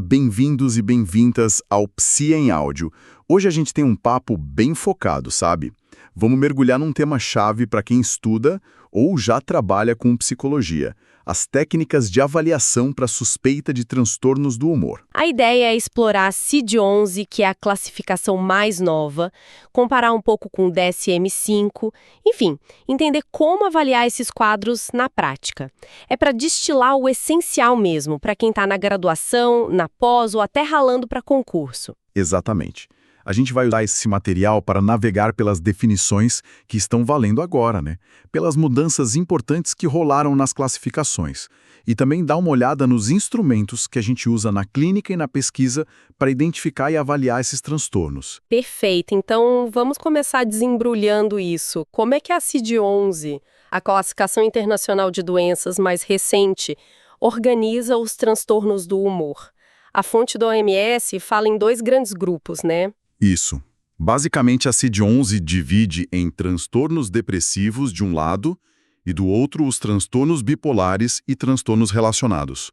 Bem-vindos e bem-vindas ao Psi em Áudio. Hoje a gente tem um papo bem focado, sabe? Vamos mergulhar num tema-chave para quem estuda ou já trabalha com psicologia: as técnicas de avaliação para suspeita de transtornos do humor. A ideia é explorar a CID-11, que é a classificação mais nova, comparar um pouco com o DSM-5, enfim, entender como avaliar esses quadros na prática. É para destilar o essencial mesmo, para quem está na graduação, na pós ou até ralando para concurso. Exatamente. A gente vai usar esse material para navegar pelas definições que estão valendo agora, né? Pelas mudanças importantes que rolaram nas classificações. E também dar uma olhada nos instrumentos que a gente usa na clínica e na pesquisa para identificar e avaliar esses transtornos. Perfeito, então vamos começar desembrulhando isso. Como é que a CID-11, a Classificação Internacional de Doenças mais recente, organiza os transtornos do humor? A fonte da OMS fala em dois grandes grupos, né? Isso. Basicamente, a CID-11 divide em transtornos depressivos de um lado e do outro os transtornos bipolares e transtornos relacionados.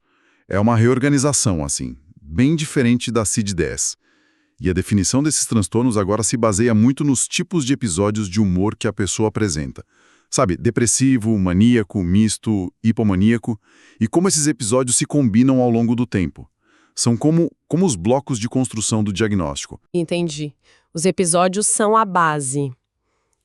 É uma reorganização, assim, bem diferente da CID-10. E a definição desses transtornos agora se baseia muito nos tipos de episódios de humor que a pessoa apresenta. Sabe, depressivo, maníaco, misto, hipomaníaco, e como esses episódios se combinam ao longo do tempo. São como os blocos de construção do diagnóstico. Entendi. Os episódios são a base.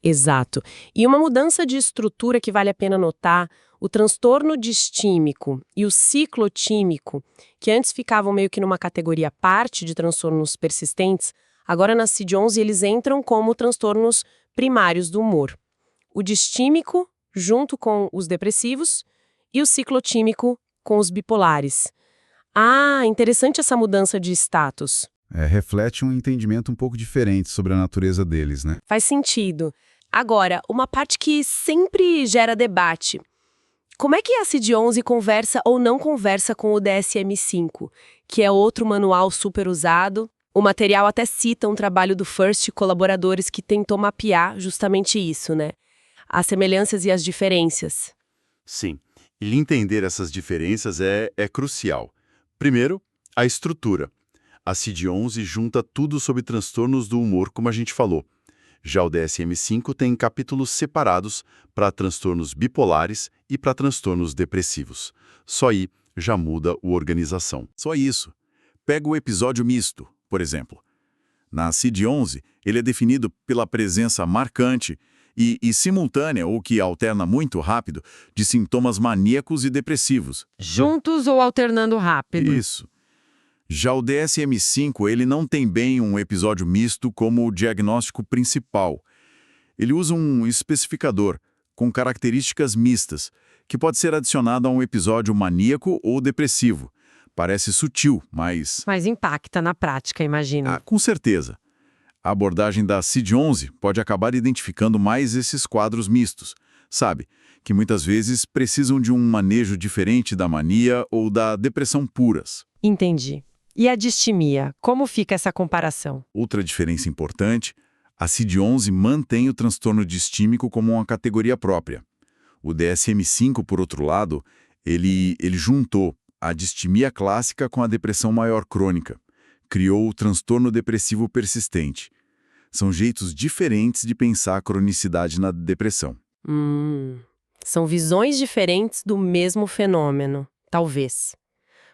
Exato. E uma mudança de estrutura que vale a pena notar, o transtorno distímico e o ciclotímico, que antes ficavam meio que numa categoria à parte de transtornos persistentes, agora na CID-11 eles entram como transtornos primários do humor. O distímico, junto com os depressivos, e o ciclotímico com os bipolares. Ah, interessante essa mudança de status. Reflete um entendimento um pouco diferente sobre a natureza deles, né? Faz sentido. Agora, uma parte que sempre gera debate. Como é que a CID-11 conversa ou não conversa com o DSM-5, que é outro manual super usado? O material até cita um trabalho do FIRST e colaboradores que tentou mapear justamente isso, né? As semelhanças e as diferenças. Sim, e entender essas diferenças é crucial. Primeiro, a estrutura. A CID-11 junta tudo sobre transtornos do humor, como a gente falou. Já o DSM-5 tem capítulos separados para transtornos bipolares e para transtornos depressivos. Só aí já muda a organização. Só isso. Pega o episódio misto, por exemplo. Na CID-11, ele é definido pela presença marcante e simultânea, ou que alterna muito rápido, de sintomas maníacos e depressivos. Juntos ou alternando rápido? Isso. Já o DSM-5, ele não tem bem um episódio misto como o diagnóstico principal. Ele usa um especificador com características mistas, que pode ser adicionado a um episódio maníaco ou depressivo. Parece sutil, mas... Mas impacta na prática, imagino. Com certeza. A abordagem da CID-11 pode acabar identificando mais esses quadros mistos, sabe? Que muitas vezes precisam de um manejo diferente da mania ou da depressão puras. Entendi. E a distimia? Como fica essa comparação? Outra diferença importante, a CID-11 mantém o transtorno distímico como uma categoria própria. O DSM-5, por outro lado, ele juntou a distimia clássica com a depressão maior crônica. Criou o transtorno depressivo persistente. São jeitos diferentes de pensar a cronicidade na depressão. São visões diferentes do mesmo fenômeno, talvez.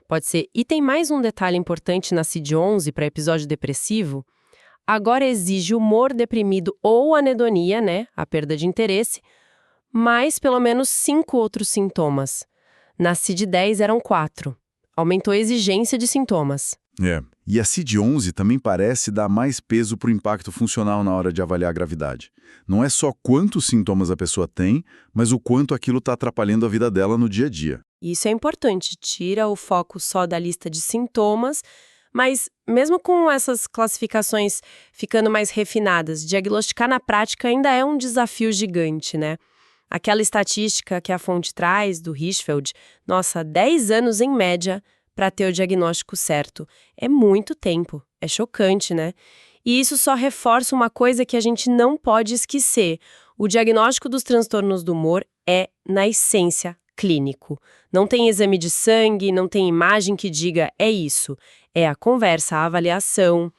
Pode ser. E tem mais um detalhe importante na CID-11 para episódio depressivo. Agora exige humor deprimido ou anedonia, né, a perda de interesse, mais pelo menos 5 outros sintomas. Na CID-10 eram 4. Aumentou a exigência de sintomas. E a CID-11 também parece dar mais peso para o impacto funcional na hora de avaliar a gravidade. Não é só quantos sintomas a pessoa tem, mas o quanto aquilo está atrapalhando a vida dela no dia a dia. Isso é importante, tira o foco só da lista de sintomas, mas mesmo com essas classificações ficando mais refinadas, diagnosticar na prática ainda é um desafio gigante, né? Aquela estatística que a fonte traz, do Hirschfeld, nossa, 10 anos em média para ter o diagnóstico certo. É muito tempo, é chocante, né? E isso só reforça uma coisa que a gente não pode esquecer. O diagnóstico dos transtornos do humor é, na essência, clínico. Não tem exame de sangue, não tem imagem que diga é isso. É a conversa, a avaliação.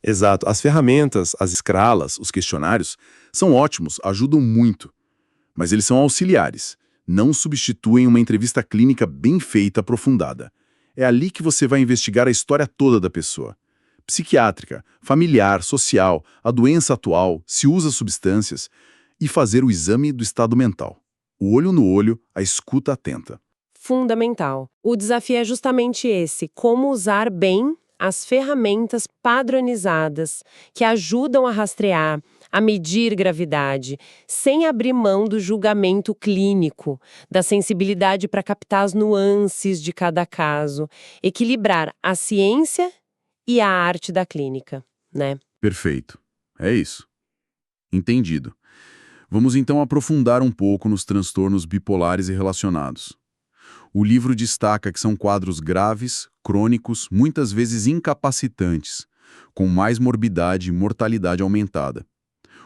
Exato. As ferramentas, as escalas, os questionários são ótimos, ajudam muito. Mas eles são auxiliares. Não substituem uma entrevista clínica bem feita, aprofundada. É ali que você vai investigar a história toda da pessoa. Psiquiátrica, familiar, social, a doença atual, se usa substâncias, e fazer o exame do estado mental. O olho no olho, a escuta atenta. Fundamental. O desafio é justamente esse: como usar bem as ferramentas padronizadas que ajudam a rastrear, a medir gravidade, sem abrir mão do julgamento clínico, da sensibilidade para captar as nuances de cada caso, equilibrar a ciência e a arte da clínica, né? Perfeito. É isso. Entendido. Vamos então aprofundar um pouco nos transtornos bipolares e relacionados. O livro destaca que são quadros graves, crônicos, muitas vezes incapacitantes, com mais morbidade e mortalidade aumentada.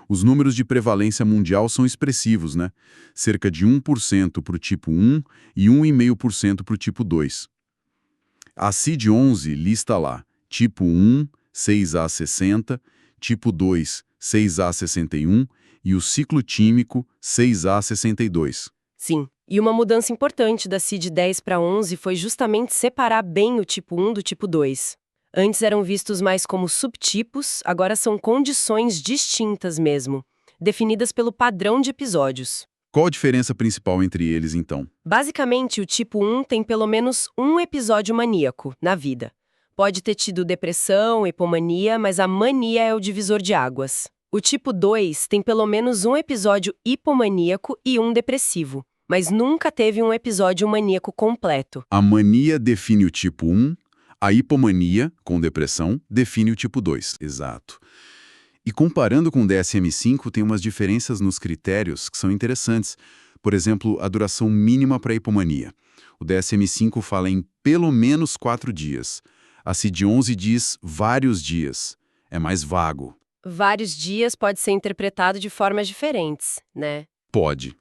Os números de prevalência mundial são expressivos, né? Cerca de 1% para o tipo 1 e 1,5% para o tipo 2. A CID-11 lista lá tipo 1, 6A60, tipo 2, 6A61 e o ciclotímico 6A62. Sim. E uma mudança importante da CID-10 para 11 foi justamente separar bem o tipo 1 do tipo 2. Antes eram vistos mais como subtipos, agora são condições distintas mesmo, definidas pelo padrão de episódios. Qual a diferença principal entre eles, então? Basicamente, o tipo 1 tem pelo menos um episódio maníaco na vida. Pode ter tido depressão, hipomania, mas a mania é o divisor de águas. O tipo 2 tem pelo menos um episódio hipomaníaco e um depressivo, mas nunca teve um episódio maníaco completo. A mania define o tipo 1, a hipomania, com depressão, define o tipo 2. Exato. E comparando com o DSM-5, tem umas diferenças nos critérios que são interessantes. Por exemplo, a duração mínima para a hipomania. O DSM-5 fala em pelo menos 4 dias. A CID-11 diz vários dias. É mais vago. Vários dias pode ser interpretado de formas diferentes, né? Pode.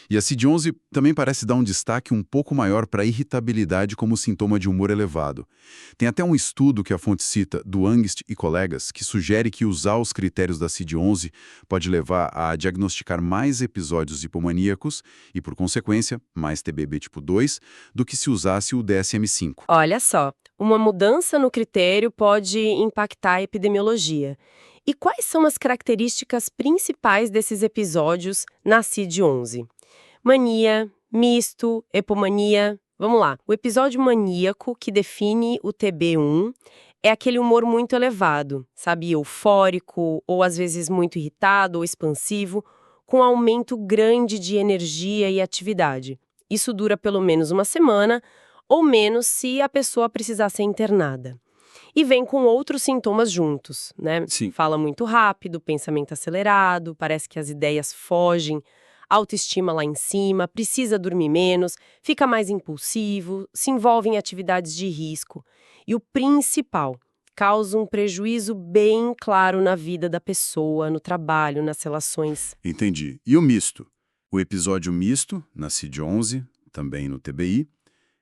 E a CID-11 também parece dar um destaque um pouco maior para a irritabilidade como sintoma de humor elevado. Tem até um estudo que a fonte cita, do Angst e colegas, que sugere que usar os critérios da CID-11 pode levar a diagnosticar mais episódios hipomaníacos e, por consequência, mais TBB tipo 2, do que se usasse o DSM-5. Olha só, uma mudança no critério pode impactar a epidemiologia. E quais são as características principais desses episódios na CID-11? Mania, misto, epomania. Vamos lá. O episódio maníaco, que define o TB1, é aquele humor muito elevado, sabe? Eufórico, ou às vezes muito irritado ou expansivo, com aumento grande de energia e atividade. Isso dura pelo menos uma semana, ou menos se a pessoa precisar ser internada. E vem com outros sintomas juntos, né? Sim. Fala muito rápido, pensamento acelerado, parece que as ideias fogem, autoestima lá em cima, precisa dormir menos, fica mais impulsivo, se envolve em atividades de risco. E o principal, causa um prejuízo bem claro na vida da pessoa, no trabalho, nas relações. Entendi. E o misto? O episódio misto, na CID-11, também no TBI,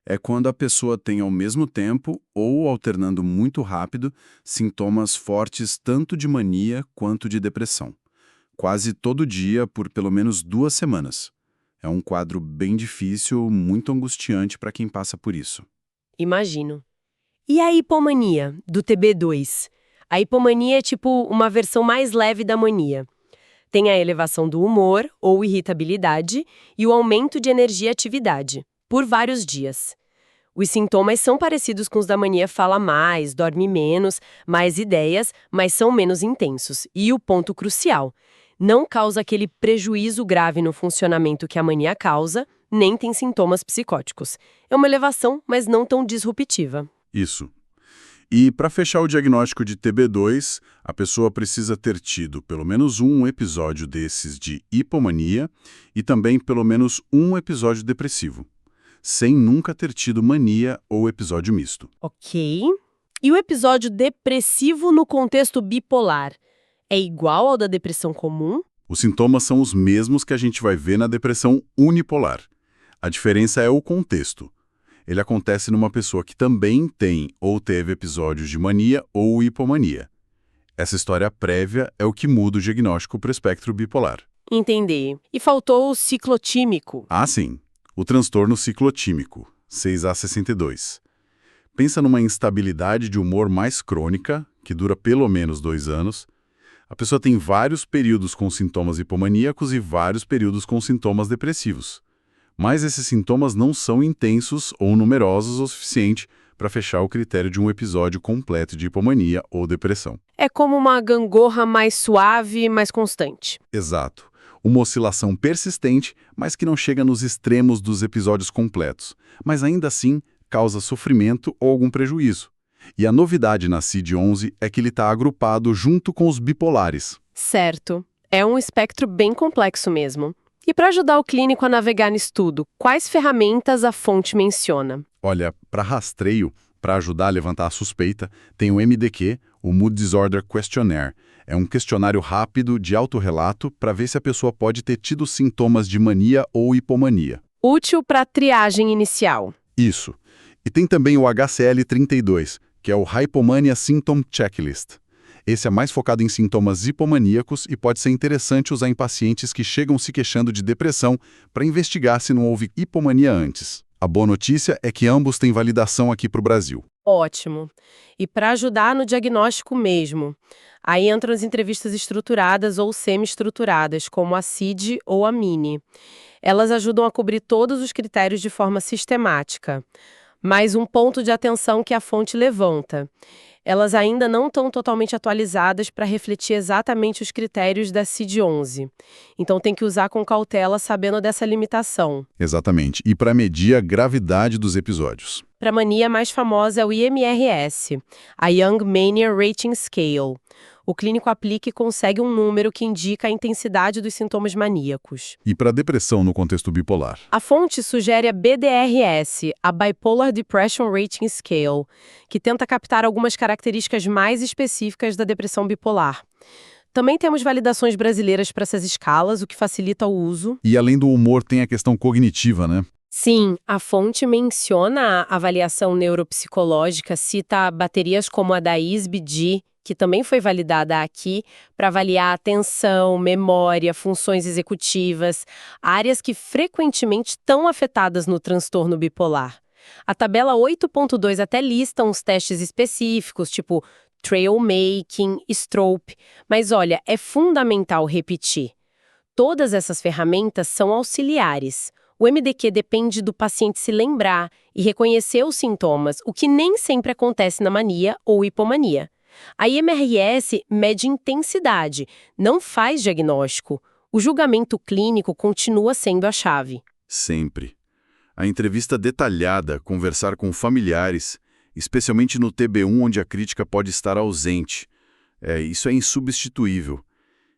é quando a pessoa tem ao mesmo tempo, ou alternando muito rápido, sintomas fortes tanto de mania quanto de depressão. Quase todo dia por pelo menos 2 semanas. É um quadro bem difícil, muito angustiante para quem passa por isso. Imagino. E a hipomania, do TB2? A hipomania é tipo uma versão mais leve da mania. Tem a elevação do humor, ou irritabilidade, e o aumento de energia e atividade, por vários dias. Os sintomas são parecidos com os da mania, fala mais, dorme menos, mais ideias, mas são menos intensos. E o ponto crucial, não causa aquele prejuízo grave no funcionamento que a mania causa, nem tem sintomas psicóticos. É uma elevação, mas não tão disruptiva. Isso. E para fechar o diagnóstico de TB2, a pessoa precisa ter tido pelo menos um episódio desses de hipomania e também pelo menos um episódio depressivo, sem nunca ter tido mania ou episódio misto. Ok. E o episódio depressivo no contexto bipolar é igual ao da depressão comum? Os sintomas são os mesmos que a gente vai ver na depressão unipolar. A diferença é o contexto. Ele acontece numa pessoa que também tem ou teve episódios de mania ou hipomania. Essa história prévia é o que muda o diagnóstico para o espectro bipolar. Entendi. E faltou o ciclotímico. Ah, sim. O transtorno ciclotímico, 6A62. Pensa numa instabilidade de humor mais crônica, que dura pelo menos 2 anos. A pessoa tem vários períodos com sintomas hipomaníacos e vários períodos com sintomas depressivos. Mas esses sintomas não são intensos ou numerosos o suficiente para fechar o critério de um episódio completo de hipomania ou depressão. É como uma gangorra mais suave, mais constante. Exato. Uma oscilação persistente, mas que não chega nos extremos dos episódios completos, mas ainda assim causa sofrimento ou algum prejuízo. E a novidade na CID-11 é que ele está agrupado junto com os bipolares. Certo. É um espectro bem complexo mesmo. E para ajudar o clínico a navegar nisso tudo, quais ferramentas a fonte menciona? Olha, para rastreio, para ajudar a levantar a suspeita, tem o MDQ, o Mood Disorder Questionnaire. É um questionário rápido de autorrelato para ver se a pessoa pode ter tido sintomas de mania ou hipomania. Útil para triagem inicial. Isso. E tem também o HCL-32, que é o Hypomania Symptom Checklist. Esse é mais focado em sintomas hipomaníacos e pode ser interessante usar em pacientes que chegam se queixando de depressão para investigar se não houve hipomania antes. A boa notícia é que ambos têm validação aqui para o Brasil. Ótimo. E para ajudar no diagnóstico mesmo, aí entram as entrevistas estruturadas ou semi-estruturadas, como a CID ou a MINI. Elas ajudam a cobrir todos os critérios de forma sistemática. Mas um ponto de atenção que a fonte levanta. Elas ainda não estão totalmente atualizadas para refletir exatamente os critérios da CID-11. Então tem que usar com cautela sabendo dessa limitação. Exatamente. E para medir a gravidade dos episódios. Para a mania mais famosa é o IMRS, a Young Mania Rating Scale. O clínico aplica e consegue um número que indica a intensidade dos sintomas maníacos. E para depressão no contexto bipolar. A fonte sugere a BDRS, a Bipolar Depression Rating Scale, que tenta captar algumas características mais específicas da depressão bipolar. Também temos validações brasileiras para essas escalas, o que facilita o uso. E além do humor tem a questão cognitiva, né? Sim, a fonte menciona a avaliação neuropsicológica, cita baterias como a da ISBD, que também foi validada aqui, para avaliar atenção, memória, funções executivas, áreas que frequentemente estão afetadas no transtorno bipolar. A tabela 8.2 até lista uns testes específicos, tipo trail-making, stroke, mas olha, é fundamental repetir. Todas essas ferramentas são auxiliares. O MDQ depende do paciente se lembrar e reconhecer os sintomas, o que nem sempre acontece na mania ou hipomania. A IMRS mede intensidade, não faz diagnóstico. O julgamento clínico continua sendo a chave. Sempre. A entrevista detalhada, conversar com familiares, especialmente no TB1 onde a crítica pode estar ausente. Isso é insubstituível.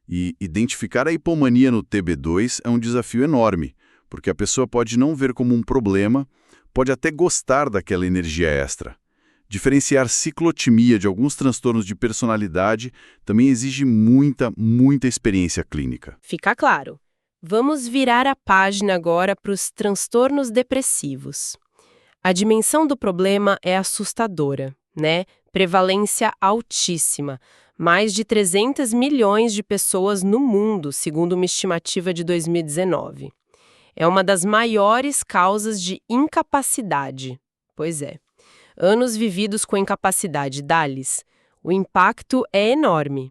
E identificar a hipomania no TB2 é um desafio enorme, porque a pessoa pode não ver como um problema, pode até gostar daquela energia extra. Diferenciar ciclotimia de alguns transtornos de personalidade também exige muita experiência clínica. Fica claro. Vamos virar a página agora para os transtornos depressivos. A dimensão do problema é assustadora, né? Prevalência altíssima. Mais de 300 milhões de pessoas no mundo, segundo uma estimativa de 2019. É uma das maiores causas de incapacidade. Pois é. Anos vividos com incapacidade dá-lhes. O impacto é enorme.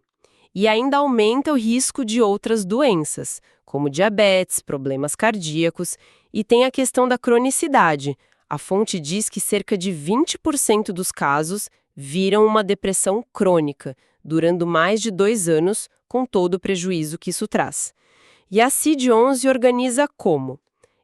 E ainda aumenta o risco de outras doenças, como diabetes, problemas cardíacos, e tem a questão da cronicidade. A fonte diz que cerca de 20% dos casos viram uma depressão crônica, durando mais de 2 anos, com todo o prejuízo que isso traz. E a CID-11 organiza como?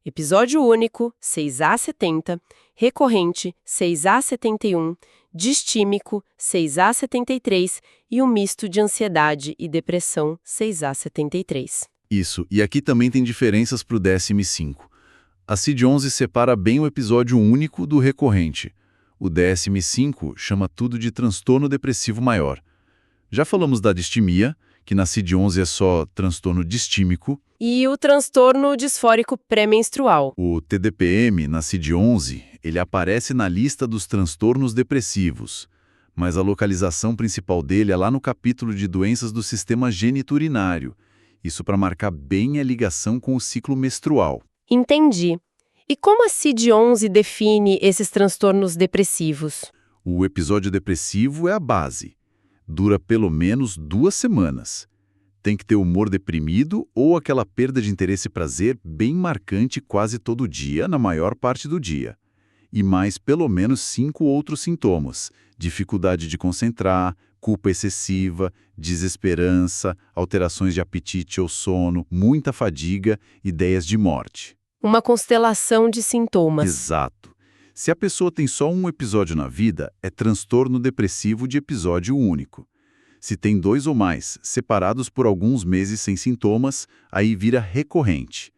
Episódio único, 6A70, recorrente, 6A71, distímico, 6A73 e o misto de ansiedade e depressão, 6A73. Isso, e aqui também tem diferenças para o DSM-5. A CID-11 separa bem o episódio único do recorrente. O DSM-5 chama tudo de transtorno depressivo maior. Já falamos da distimia, que na CID-11 é só transtorno distímico, E o transtorno disfórico pré-menstrual. O TDPM na CID-11, ele aparece na lista dos transtornos depressivos, mas a localização principal dele é lá no capítulo de doenças do sistema geniturinário. Isso para marcar bem a ligação com o ciclo menstrual. Entendi. E como a CID-11 define esses transtornos depressivos? O episódio depressivo é a base. Dura pelo menos 2 semanas. Tem que ter humor deprimido ou aquela perda de interesse e prazer bem marcante quase todo dia, na maior parte do dia. E mais pelo menos 5 outros sintomas: dificuldade de concentrar, culpa excessiva, desesperança, alterações de apetite ou sono, muita fadiga, ideias de morte. Uma constelação de sintomas. Exato. Se a pessoa tem só um episódio na vida, é transtorno depressivo de episódio único. Se tem 2 ou mais, separados por alguns meses sem sintomas, aí vira recorrente.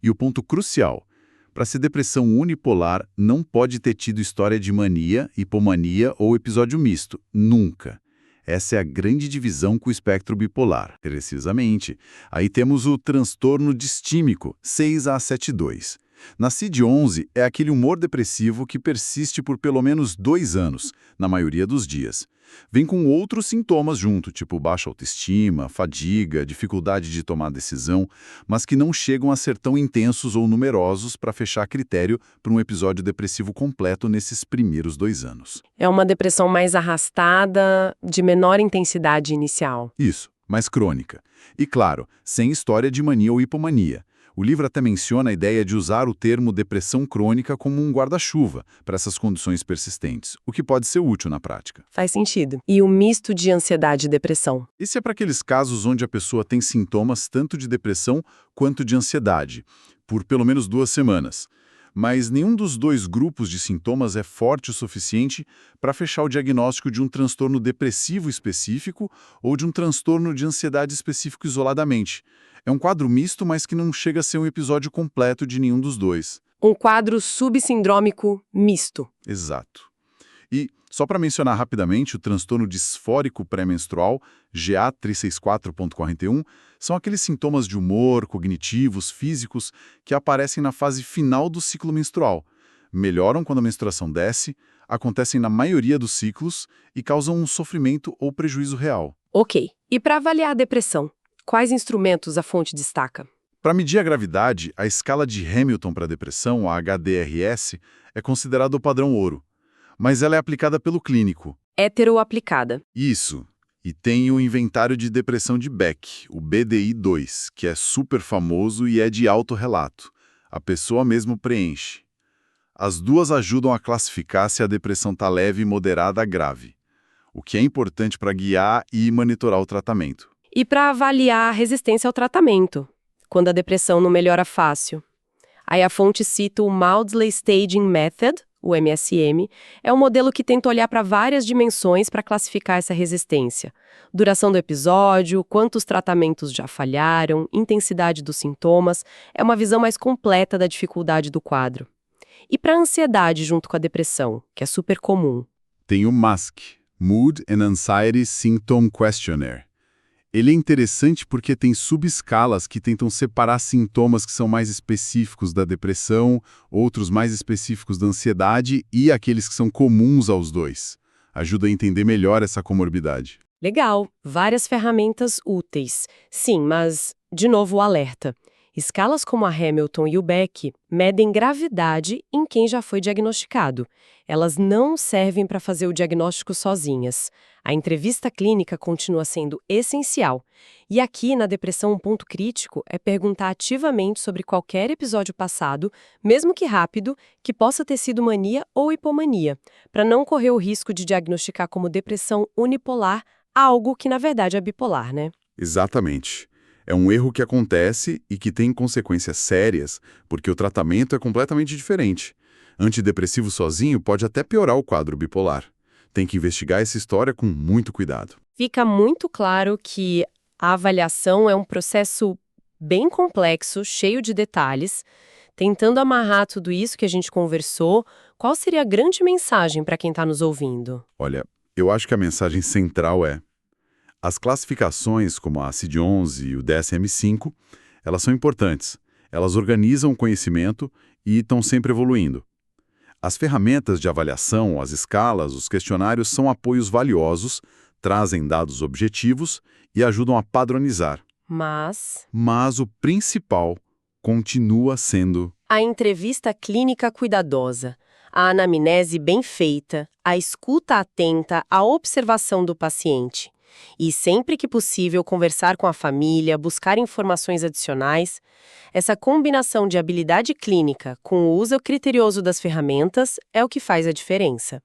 E o ponto crucial: para ser depressão unipolar, não pode ter tido história de mania, hipomania ou episódio misto. Nunca. Essa é a grande divisão com o espectro bipolar. Precisamente. Aí temos o transtorno distímico, 6A72. Na CID-11, é aquele humor depressivo que persiste por pelo menos 2 anos, na maioria dos dias. Vem com outros sintomas junto, tipo baixa autoestima, fadiga, dificuldade de tomar decisão, mas que não chegam a ser tão intensos ou numerosos para fechar critério para um episódio depressivo completo nesses primeiros 2 anos. É uma depressão mais arrastada, de menor intensidade inicial. Isso, mais crônica. E claro, sem história de mania ou hipomania. O livro até menciona a ideia de usar o termo depressão crônica como um guarda-chuva para essas condições persistentes, o que pode ser útil na prática. Faz sentido. E o misto de ansiedade e depressão? Esse é para aqueles casos onde a pessoa tem sintomas tanto de depressão quanto de ansiedade, por pelo menos 2 semanas. Mas nenhum dos 2 grupos de sintomas é forte o suficiente para fechar o diagnóstico de um transtorno depressivo específico ou de um transtorno de ansiedade específico isoladamente. É um quadro misto, mas que não chega a ser um episódio completo de nenhum dos 2. Um quadro subsindrômico misto. Exato. E, só para mencionar rapidamente, o transtorno disfórico pré-menstrual, GA364.41, são aqueles sintomas de humor, cognitivos, físicos, que aparecem na fase final do ciclo menstrual. Melhoram quando a menstruação desce, acontecem na maioria dos ciclos e causam um sofrimento ou prejuízo real. Ok. E para avaliar a depressão, quais instrumentos a fonte destaca? Para medir a gravidade, a escala de Hamilton para depressão, a HDRS, é considerada o padrão ouro. Mas ela é aplicada pelo clínico. Heteroaplicada. Isso. E tem o inventário de depressão de Beck, o BDI-2, que é super famoso e é de autorrelato. A pessoa mesmo preenche. As duas ajudam a classificar se a depressão está leve, moderada ou grave, o que é importante para guiar e monitorar o tratamento. E para avaliar a resistência ao tratamento, quando a depressão não melhora fácil. Aí a fonte cita o Maudsley Staging Method, o MSM, é um modelo que tenta olhar para várias dimensões para classificar essa resistência. Duração do episódio, quantos tratamentos já falharam, intensidade dos sintomas, é uma visão mais completa da dificuldade do quadro. E para a ansiedade junto com a depressão, que é super comum? Tem o MASC, Mood and Anxiety Symptom Questionnaire. Ele é interessante porque tem subescalas que tentam separar sintomas que são mais específicos da depressão, outros mais específicos da ansiedade e aqueles que são comuns aos 2. Ajuda a entender melhor essa comorbidade. Legal, várias ferramentas úteis. Sim, mas, de novo, o alerta. Escalas como a Hamilton e o Beck medem gravidade em quem já foi diagnosticado. Elas não servem para fazer o diagnóstico sozinhas. A entrevista clínica continua sendo essencial. E aqui, na depressão, um ponto crítico é perguntar ativamente sobre qualquer episódio passado, mesmo que rápido, que possa ter sido mania ou hipomania, para não correr o risco de diagnosticar como depressão unipolar algo que, na verdade, é bipolar, né? Exatamente. É um erro que acontece e que tem consequências sérias, porque o tratamento é completamente diferente. Antidepressivo sozinho pode até piorar o quadro bipolar. Tem que investigar essa história com muito cuidado. Fica muito claro que a avaliação é um processo bem complexo, cheio de detalhes. Tentando amarrar tudo isso que a gente conversou, qual seria a grande mensagem para quem está nos ouvindo? Olha, eu acho que a mensagem central é: as classificações, como a CID-11 e o DSM-5, Elas são importantes. Elas organizam o conhecimento e estão sempre evoluindo. As ferramentas de avaliação, as escalas, os questionários são apoios valiosos, trazem dados objetivos e ajudam a padronizar. Mas o principal continua sendo a entrevista clínica cuidadosa, a anamnese bem feita, a escuta atenta, a observação do paciente. E sempre que possível conversar com a família, buscar informações adicionais. Essa combinação de habilidade clínica com o uso criterioso das ferramentas é o que faz a diferença.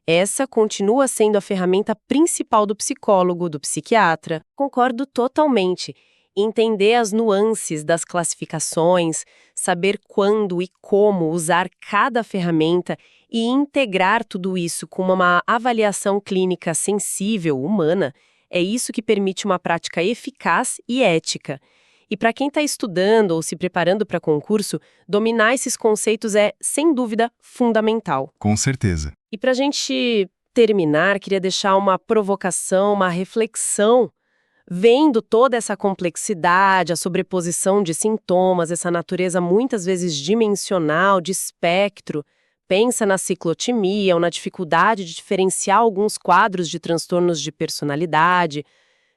Essa continua sendo a ferramenta principal do psicólogo, do psiquiatra. Concordo totalmente. Entender as nuances das classificações, saber quando e como usar cada ferramenta e integrar tudo isso com uma avaliação clínica sensível, humana, é isso que permite uma prática eficaz e ética. E para quem está estudando ou se preparando para concurso, dominar esses conceitos é, sem dúvida, fundamental. Com certeza. E para a gente terminar, queria deixar uma provocação, uma reflexão. Vendo toda essa complexidade, a sobreposição de sintomas, essa natureza muitas vezes dimensional, de espectro, pensa na ciclotimia ou na dificuldade de diferenciar alguns quadros de transtornos de personalidade.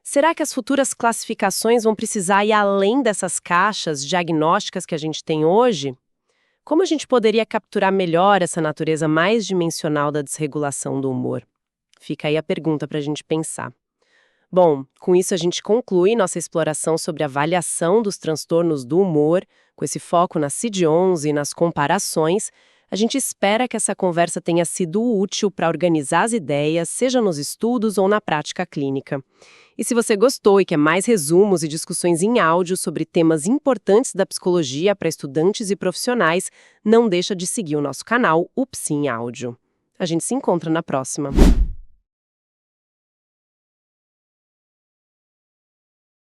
Será que as futuras classificações vão precisar ir além dessas caixas diagnósticas que a gente tem hoje? Como a gente poderia capturar melhor essa natureza mais dimensional da desregulação do humor? Fica aí a pergunta para a gente pensar. Bom, com isso a gente conclui nossa exploração sobre a avaliação dos transtornos do humor, com esse foco na CID-11 e nas comparações. A gente espera que essa conversa tenha sido útil para organizar as ideias, seja nos estudos ou na prática clínica. E se você gostou e quer mais resumos e discussões em áudio sobre temas importantes da psicologia para estudantes e profissionais, não deixa de seguir o nosso canal, o Psi em Áudio. A gente se encontra na próxima.